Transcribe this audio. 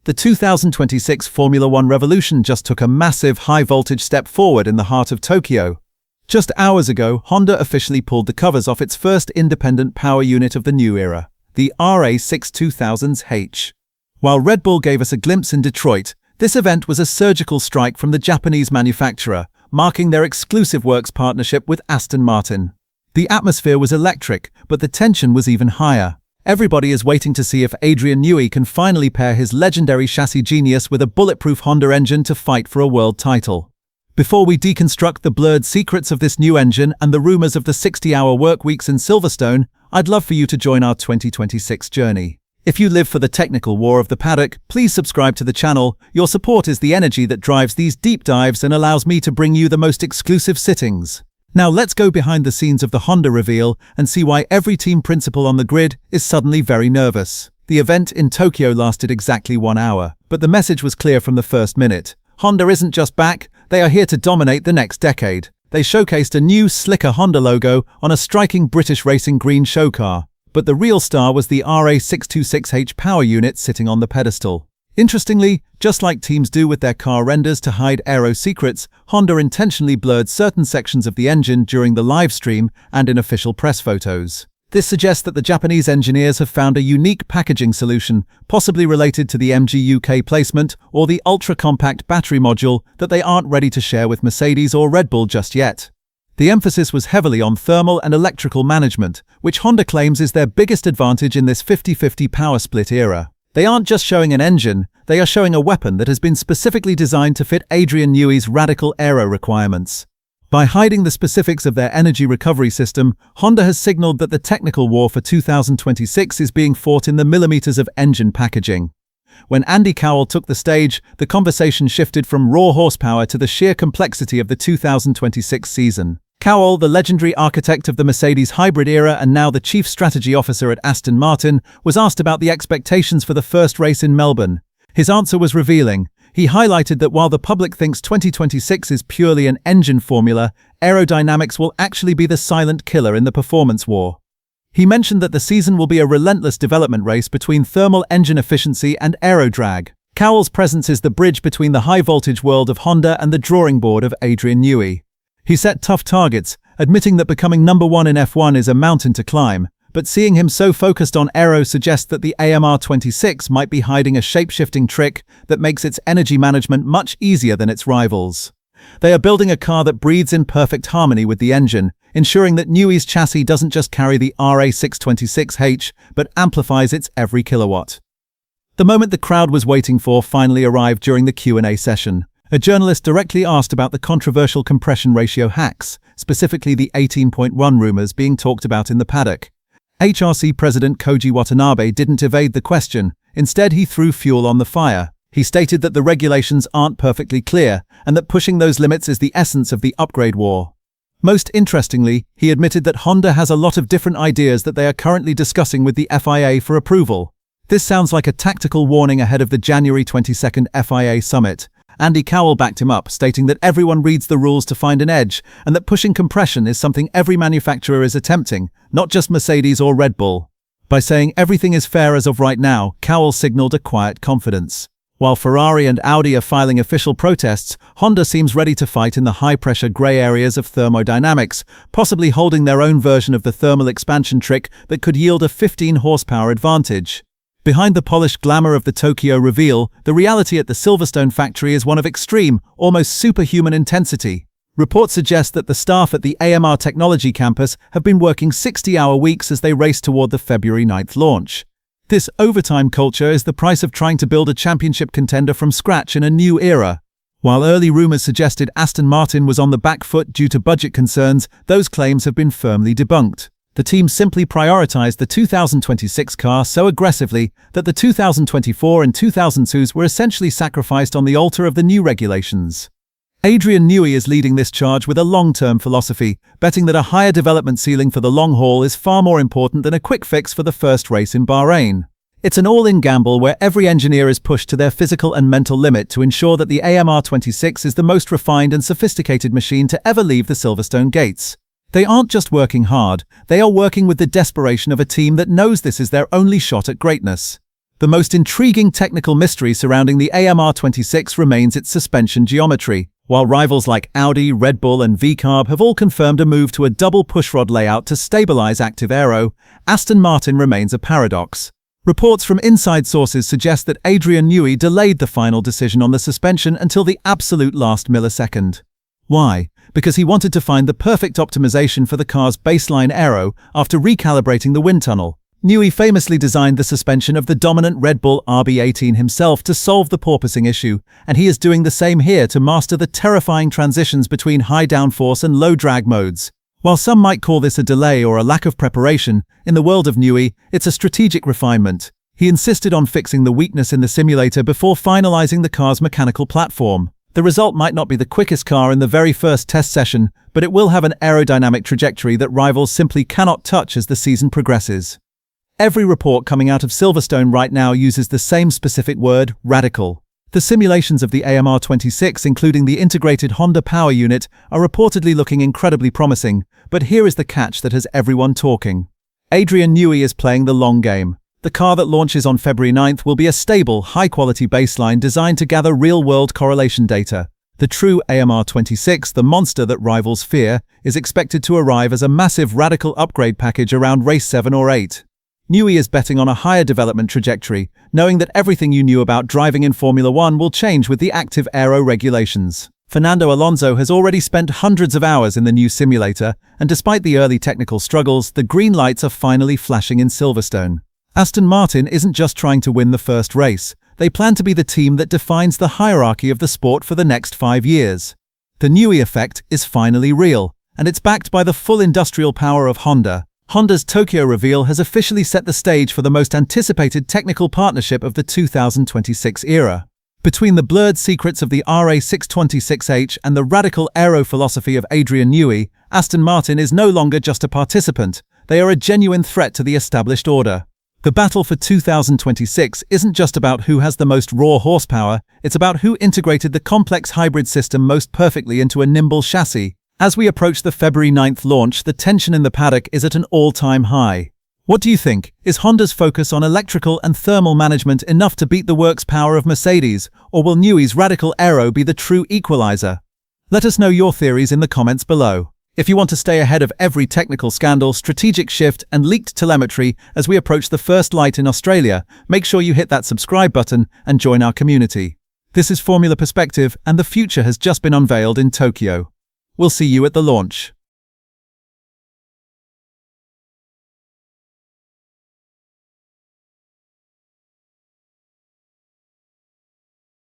The 2026 Formula One revolution just took a massive high-voltage step forward in the heart of Tokyo. Just hours ago, Honda officially pulled the covers off its first independent power unit of the new era, the RA626H. While Red Bull gave us a glimpse in Detroit, this event was a surgical strike from the Japanese manufacturer, marking their exclusive works partnership with Aston Martin. The atmosphere was electric, but the tension was even higher. Everybody is waiting to see if Adrian Newey can finally pair his legendary chassis genius with a bulletproof Honda engine to fight for a world title. Before we deconstruct the blurred secrets of this new engine and the rumors of the 60-hour work weeks in Silverstone, I'd love for you to join our 2026 journey. If you live for the technical war of the paddock, please subscribe to the channel. Your support is the energy that drives these deep dives and allows me to bring you the most exclusive sittings. Now let's go behind the scenes of the Honda reveal and see why every team principal on the grid is suddenly very nervous. The event in Tokyo lasted exactly 1 hour, but the message was clear from the first minute. Honda isn't just back, they are here to dominate the next decade. They showcased a new, slicker Honda logo on a striking British racing green show car. But the real star was the RA626H Power Unit sitting on the pedestal. Interestingly, just like teams do with their car renders to hide aero secrets, Honda intentionally blurred certain sections of the engine during the live stream and in official press photos. This suggests that the Japanese engineers have found a unique packaging solution, possibly related to the MG UK placement or the ultra-compact battery module that they aren't ready to share with Mercedes or Red Bull just yet. The emphasis was heavily on thermal and electrical management, which Honda claims is their biggest advantage in this 50-50 power split era. They aren't just showing an engine, they are showing a weapon that has been specifically designed to fit Adrian Newey's radical aero requirements. By hiding the specifics of their energy recovery system, Honda has signaled that the technical war for 2026 is being fought in the millimeters of engine packaging. When Andy Cowell took the stage, the conversation shifted from raw horsepower to the sheer complexity of the 2026 season. Cowell, the legendary architect of the Mercedes hybrid era and now the chief strategy officer at Aston Martin, was asked about the expectations for the first race in Melbourne. His answer was revealing. He highlighted that while the public thinks 2026 is purely an engine formula, aerodynamics will actually be the silent killer in the performance war. He mentioned that the season will be a relentless development race between thermal engine efficiency and aero drag. Cowell's presence is the bridge between the high-voltage world of Honda and the drawing board of Adrian Newey. He set tough targets, admitting that becoming number one in F1 is a mountain to climb, but seeing him so focused on aero suggests that the AMR26 might be hiding a shape-shifting trick that makes its energy management much easier than its rivals. They are building a car that breathes in perfect harmony with the engine, ensuring that Newey's chassis doesn't just carry the RA626H, but amplifies its every kilowatt. The moment the crowd was waiting for finally arrived during the Q&A session. A journalist directly asked about the controversial compression ratio hacks, specifically the 18.1 rumors being talked about in the paddock. HRC President Koji Watanabe didn't evade the question. Instead, he threw fuel on the fire. He stated that the regulations aren't perfectly clear and that pushing those limits is the essence of the upgrade war. Most interestingly, he admitted that Honda has a lot of different ideas that they are currently discussing with the FIA for approval. This sounds like a tactical warning ahead of the January 22nd FIA summit. Andy Cowell backed him up, stating that everyone reads the rules to find an edge and that pushing compression is something every manufacturer is attempting, not just Mercedes or Red Bull. By saying everything is fair as of right now, Cowell signaled a quiet confidence. While Ferrari and Audi are filing official protests, Honda seems ready to fight in the high-pressure grey areas of thermodynamics, possibly holding their own version of the thermal expansion trick that could yield a 15-horsepower advantage. Behind the polished glamour of the Tokyo reveal, the reality at the Silverstone factory is one of extreme, almost superhuman intensity. Reports suggest that the staff at the AMR Technology campus have been working 60-hour weeks as they race toward the February 9th launch. This overtime culture is the price of trying to build a championship contender from scratch in a new era. While early rumors suggested Aston Martin was on the back foot due to budget concerns, those claims have been firmly debunked. The team simply prioritized the 2026 car so aggressively that the 2024 and 2002s were essentially sacrificed on the altar of the new regulations. Adrian Newey is leading this charge with a long-term philosophy, betting that a higher development ceiling for the long haul is far more important than a quick fix for the first race in Bahrain. It's an all-in gamble where every engineer is pushed to their physical and mental limit to ensure that the AMR26 is the most refined and sophisticated machine to ever leave the Silverstone gates. They aren't just working hard, they are working with the desperation of a team that knows this is their only shot at greatness. The most intriguing technical mystery surrounding the AMR26 remains its suspension geometry. While rivals like Audi, Red Bull and VCarb have all confirmed a move to a double pushrod layout to stabilize active aero, Aston Martin remains a paradox. Reports from inside sources suggest that Adrian Newey delayed the final decision on the suspension until the absolute last millisecond. Why? Because he wanted to find the perfect optimization for the car's baseline aero after recalibrating the wind tunnel. Newey famously designed the suspension of the dominant Red Bull RB18 himself to solve the porpoising issue, and he is doing the same here to master the terrifying transitions between high downforce and low drag modes. While some might call this a delay or a lack of preparation, in the world of Newey, it's a strategic refinement. He insisted on fixing the weakness in the simulator before finalizing the car's mechanical platform. The result might not be the quickest car in the very first test session, but it will have an aerodynamic trajectory that rivals simply cannot touch as the season progresses. Every report coming out of Silverstone right now uses the same specific word, radical. The simulations of the AMR26, including the integrated Honda Power Unit, are reportedly looking incredibly promising, but here is the catch that has everyone talking. Adrian Newey is playing the long game. The car that launches on February 9th will be a stable, high-quality baseline designed to gather real-world correlation data. The true AMR26, the monster that rivals fear, is expected to arrive as a massive radical upgrade package around race 7 or 8. Newey is betting on a higher development trajectory, knowing that everything you knew about driving in Formula 1 will change with the active aero regulations. Fernando Alonso has already spent hundreds of hours in the new simulator, and despite the early technical struggles, the green lights are finally flashing in Silverstone. Aston Martin isn't just trying to win the first race. They plan to be the team that defines the hierarchy of the sport for the next 5 years. The Newey effect is finally real, and it's backed by the full industrial power of Honda. Honda's Tokyo reveal has officially set the stage for the most anticipated technical partnership of the 2026 era. Between the blurred secrets of the RA626H and the radical aero philosophy of Adrian Newey, Aston Martin is no longer just a participant. They are a genuine threat to the established order. The battle for 2026 isn't just about who has the most raw horsepower, it's about who integrated the complex hybrid system most perfectly into a nimble chassis. As we approach the February 9th launch, the tension in the paddock is at an all-time high. What do you think? Is Honda's focus on electrical and thermal management enough to beat the works power of Mercedes, or will Newey's radical aero be the true equalizer? Let us know your theories in the comments below. If you want to stay ahead of every technical scandal, strategic shift, and leaked telemetry as we approach the first light in Australia, make sure you hit that subscribe button and join our community. This is Formula Perspective, and the future has just been unveiled in Tokyo. We'll see you at the launch.